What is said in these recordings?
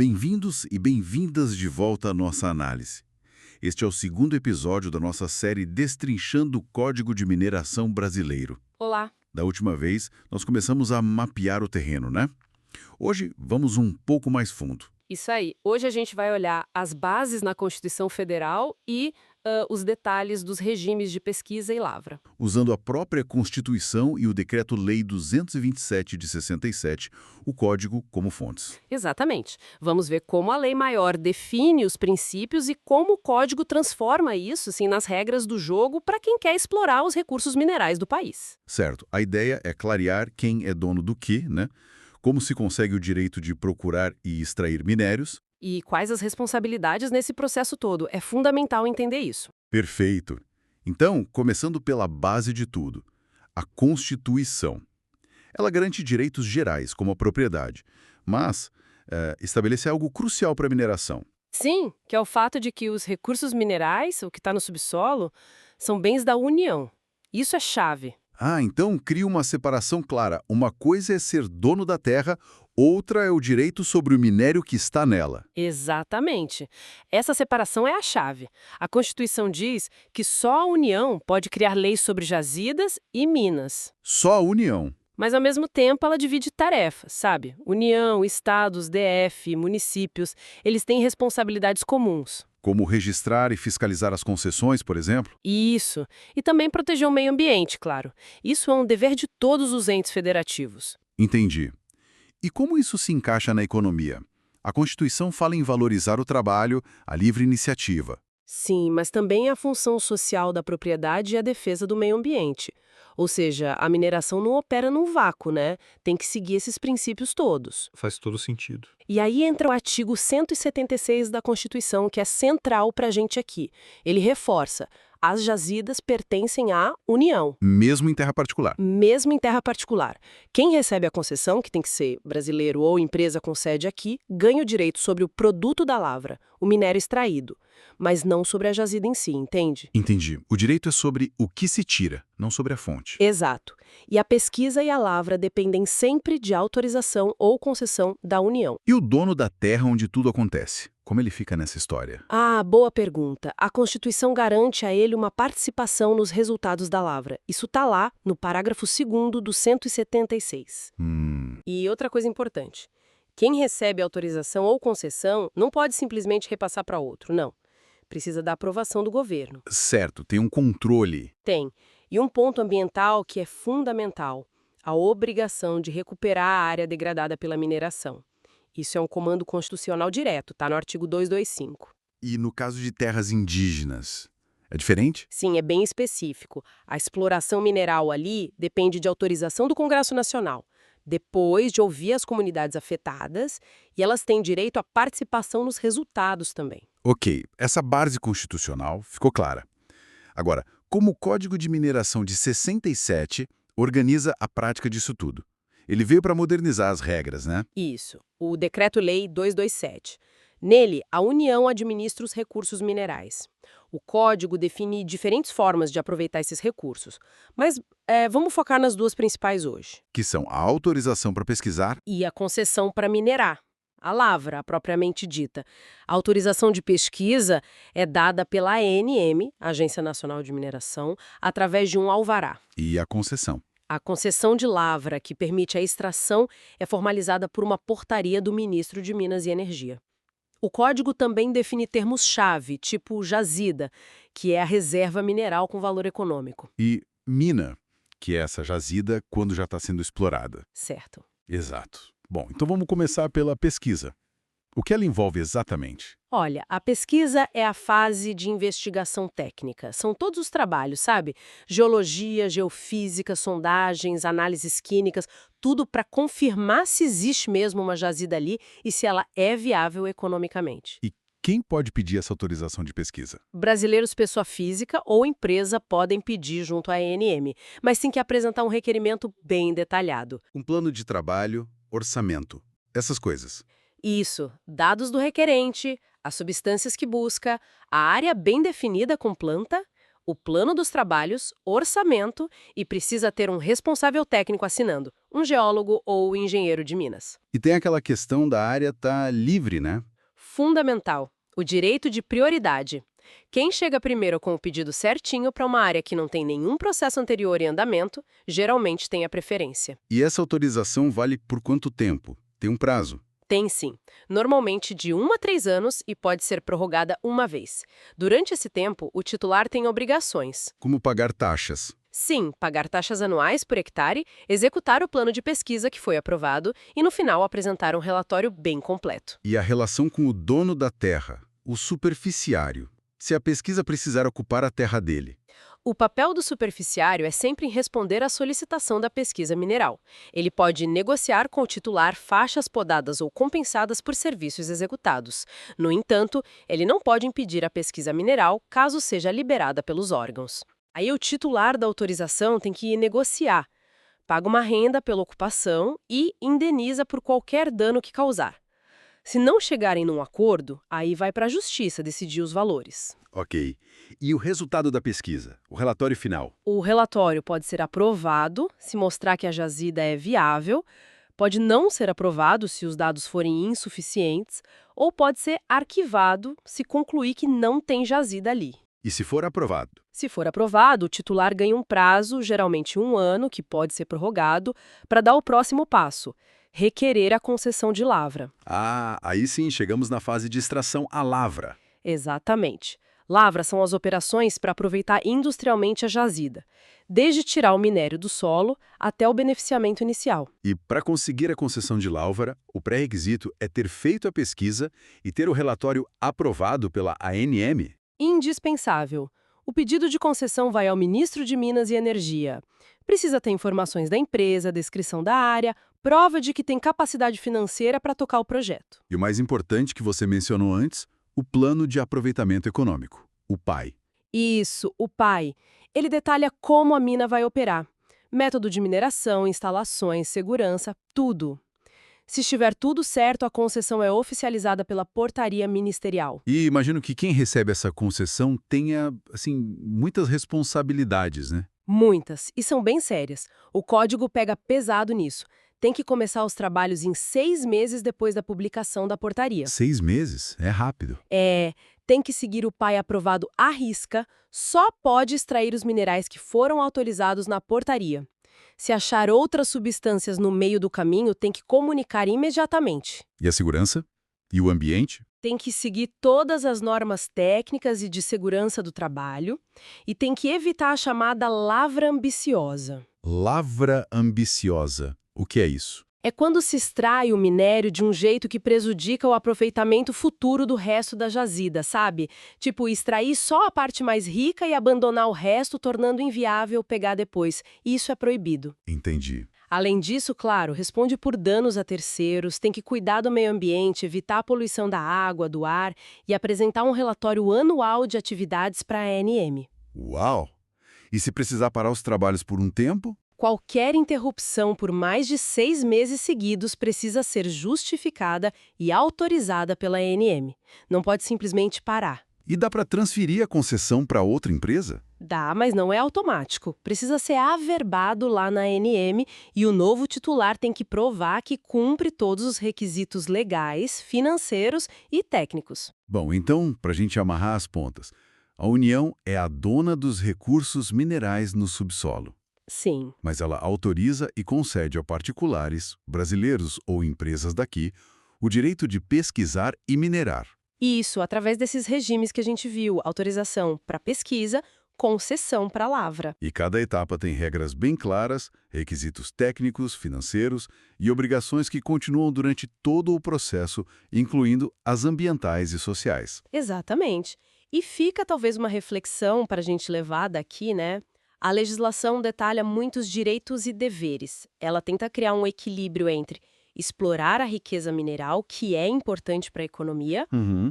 Bem-vindos e bem-vindas de volta à nossa análise. Este é o segundo episódio da nossa série Destrinchando o Código de Mineração Brasileiro. Olá. Da última vez, nós começamos a mapear o terreno, né? Hoje, vamos um pouco mais fundo. Isso aí. Hoje a gente vai olhar as bases na Constituição Federal e os detalhes dos regimes de pesquisa e lavra. Usando a própria Constituição e o Decreto-Lei 227 de 67, o Código como fontes. Exatamente. Vamos ver como a lei maior define os princípios e como o código transforma isso assim, nas regras do jogo para quem quer explorar os recursos minerais do país. Certo, a ideia é clarear quem é dono do quê, né? Como se consegue o direito de procurar e extrair minérios. E quais as responsabilidades nesse processo todo? É fundamental entender isso. Perfeito. Então, começando pela base de tudo, a Constituição. Ela garante direitos gerais, como a propriedade, mas estabelece algo crucial para a mineração. Sim, que é o fato de que os recursos minerais, o que está no subsolo, são bens da União. Isso é chave. Então cria uma separação clara. Uma coisa é ser dono da terra, outra é o direito sobre o minério que está nela. Exatamente. Essa separação é a chave. A Constituição diz que só a União pode criar leis sobre jazidas e minas. Só a União. Mas, ao mesmo tempo, ela divide tarefas, sabe? União, estados, DF, municípios, eles têm responsabilidades comuns. Como registrar e fiscalizar as concessões, por exemplo? Isso. E também proteger o meio ambiente, claro. Isso é um dever de todos os entes federativos. Entendi. E como isso se encaixa na economia? A Constituição fala em valorizar o trabalho, a livre iniciativa. Sim, mas também a função social da propriedade e a defesa do meio ambiente. Ou seja, a mineração não opera num vácuo, né? Tem que seguir esses princípios todos. Faz todo sentido. E aí entra o artigo 176 da Constituição, que é central para a gente aqui. Ele reforça: as jazidas pertencem à União. Mesmo em terra particular. Mesmo em terra particular. Quem recebe a concessão, que tem que ser brasileiro ou empresa com sede aqui, ganha o direito sobre o produto da lavra, o minério extraído, mas não sobre a jazida em si, entende? Entendi. O direito é sobre o que se tira, não sobre a fonte. Exato. E a pesquisa e a lavra dependem sempre de autorização ou concessão da União. E o dono da terra onde tudo acontece? Como ele fica nessa história? Boa pergunta. A Constituição garante a ele uma participação nos resultados da lavra. Isso está lá no parágrafo 2º do 176. E outra coisa importante. Quem recebe autorização ou concessão não pode simplesmente repassar para outro, não. Precisa da aprovação do governo. Certo, tem um controle. Tem. E um ponto ambiental que é fundamental: a obrigação de recuperar a área degradada pela mineração. Isso é um comando constitucional direto, tá no artigo 225. E no caso de terras indígenas, é diferente? Sim, é bem específico. A exploração mineral ali depende de autorização do Congresso Nacional, depois de ouvir as comunidades afetadas, e elas têm direito à participação nos resultados também. Ok, essa base constitucional ficou clara. Agora, como o Código de Mineração de 67 organiza a prática disso tudo? Ele veio para modernizar as regras, né? Isso, o Decreto-Lei 227. Nele, a União administra os recursos minerais. O Código define diferentes formas de aproveitar esses recursos, mas vamos focar nas duas principais hoje. Que são a autorização para pesquisar E a concessão para minerar, a lavra, propriamente dita. A autorização de pesquisa é dada pela ANM, Agência Nacional de Mineração, através de um alvará. e a concessão. A concessão de lavra, que permite a extração, é formalizada por uma portaria do ministro de Minas e Energia. O código também define termos-chave, tipo jazida, que é a reserva mineral com valor econômico. E mina, que é essa jazida quando já está sendo explorada. Certo. Exato. Bom, então vamos começar pela pesquisa. O que ela envolve exatamente? Olha, a pesquisa é a fase de investigação técnica. São todos os trabalhos, sabe? Geologia, geofísica, sondagens, análises químicas, tudo para confirmar se existe mesmo uma jazida ali e se ela é viável economicamente. E quem pode pedir essa autorização de pesquisa? Brasileiros, pessoa física ou empresa podem pedir junto à ANM, mas tem que apresentar um requerimento bem detalhado. Um plano de trabalho, orçamento, essas coisas. Isso, dados do requerente, as substâncias que busca, a área bem definida com planta, o plano dos trabalhos, orçamento e precisa ter um responsável técnico assinando, um geólogo ou engenheiro de Minas. E tem aquela questão da área estar livre, né? Fundamental, o direito de prioridade. Quem chega primeiro com o pedido certinho para uma área que não tem nenhum processo anterior em andamento, geralmente tem a preferência. E essa autorização vale por quanto tempo? Tem um prazo? Tem sim, normalmente de 1 a 3 anos e pode ser prorrogada uma vez. Durante esse tempo, o titular tem obrigações. Como pagar taxas? Sim, pagar taxas anuais por hectare, executar o plano de pesquisa que foi aprovado e, no final, apresentar um relatório bem completo. E a relação com o dono da terra, o superficiário, se a pesquisa precisar ocupar a terra dele. O papel do superficiário é sempre em responder à solicitação da pesquisa mineral. Ele pode negociar com o titular faixas podadas ou compensadas por serviços executados. No entanto, ele não pode impedir a pesquisa mineral caso seja liberada pelos órgãos. Aí o titular da autorização tem que negociar, paga uma renda pela ocupação e indeniza por qualquer dano que causar. Se não chegarem num acordo, aí vai para a justiça decidir os valores. Ok. E o resultado da pesquisa? O relatório final? O relatório pode ser aprovado se mostrar que a jazida é viável, pode não ser aprovado se os dados forem insuficientes, ou pode ser arquivado se concluir que não tem jazida ali. E se for aprovado? Se for aprovado, o titular ganha um prazo, geralmente 1 ano, que pode ser prorrogado, para dar o próximo passo: requerer a concessão de lavra. Ah, aí sim chegamos na fase de extração à lavra. Exatamente. Lavras são as operações para aproveitar industrialmente a jazida, desde tirar o minério do solo até o beneficiamento inicial. E para conseguir a concessão de lavra, o pré-requisito é ter feito a pesquisa e ter o relatório aprovado pela ANM. Indispensável. O pedido de concessão vai ao ministro de Minas e Energia. Precisa ter informações da empresa, descrição da área, prova de que tem capacidade financeira para tocar o projeto. E o mais importante que você mencionou antes, o Plano de Aproveitamento Econômico, o PAE. Isso, o PAE. Ele detalha como a mina vai operar. Método de mineração, instalações, segurança, tudo. Se estiver tudo certo, a concessão é oficializada pela portaria ministerial. E imagino que quem recebe essa concessão tenha, assim, muitas responsabilidades, né? Muitas, e são bem sérias. O código pega pesado nisso. Tem que começar os trabalhos em 6 meses depois da publicação da portaria. 6 meses? É rápido. Tem que seguir o PAE aprovado à risca, só pode extrair os minerais que foram autorizados na portaria. Se achar outras substâncias no meio do caminho, tem que comunicar imediatamente. E a segurança? E o ambiente? Tem que seguir todas as normas técnicas e de segurança do trabalho e tem que evitar a chamada lavra ambiciosa. Lavra ambiciosa. O que é isso? É quando se extrai o minério de um jeito que prejudica o aproveitamento futuro do resto da jazida, sabe? Tipo, extrair só a parte mais rica e abandonar o resto, tornando inviável pegar depois. Isso é proibido. Entendi. Além disso, claro, responde por danos a terceiros, tem que cuidar do meio ambiente, evitar a poluição da água, do ar e apresentar um relatório anual de atividades para a ANM. Uau! E se precisar parar os trabalhos por um tempo? Qualquer interrupção por mais de 6 meses seguidos precisa ser justificada e autorizada pela ANM. Não pode simplesmente parar. E dá para transferir a concessão para outra empresa? Dá, mas não é automático. Precisa ser averbado lá na ANM e o novo titular tem que provar que cumpre todos os requisitos legais, financeiros e técnicos. Bom, então, para a gente amarrar as pontas, a União é a dona dos recursos minerais no subsolo. Sim. Mas ela autoriza e concede a particulares, brasileiros ou empresas daqui, o direito de pesquisar e minerar. Isso, através desses regimes que a gente viu, autorização para pesquisa, concessão para lavra. E cada etapa tem regras bem claras, requisitos técnicos, financeiros e obrigações que continuam durante todo o processo, incluindo as ambientais e sociais. Exatamente. E fica talvez uma reflexão para a gente levar daqui, né? A legislação detalha muitos direitos e deveres. Ela tenta criar um equilíbrio entre explorar a riqueza mineral, que é importante para a economia,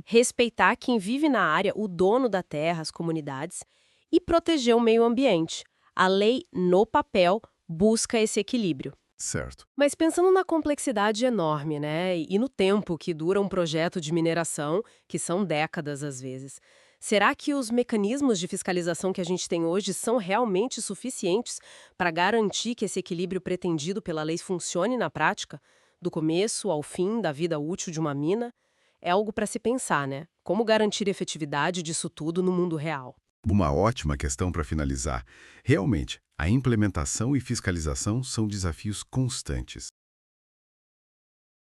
respeitar quem vive na área, o dono da terra, as comunidades, e proteger o meio ambiente. A lei, no papel, busca esse equilíbrio. Certo. Mas pensando na complexidade enorme, né, e no tempo que dura um projeto de mineração, que são décadas às vezes, Será que os mecanismos de fiscalização que a gente tem hoje são realmente suficientes para garantir que esse equilíbrio pretendido pela lei funcione na prática, do começo ao fim da vida útil de uma mina? É algo para se pensar, né? Como garantir a efetividade disso tudo no mundo real? Uma ótima questão para finalizar. Realmente, a implementação e fiscalização são desafios constantes.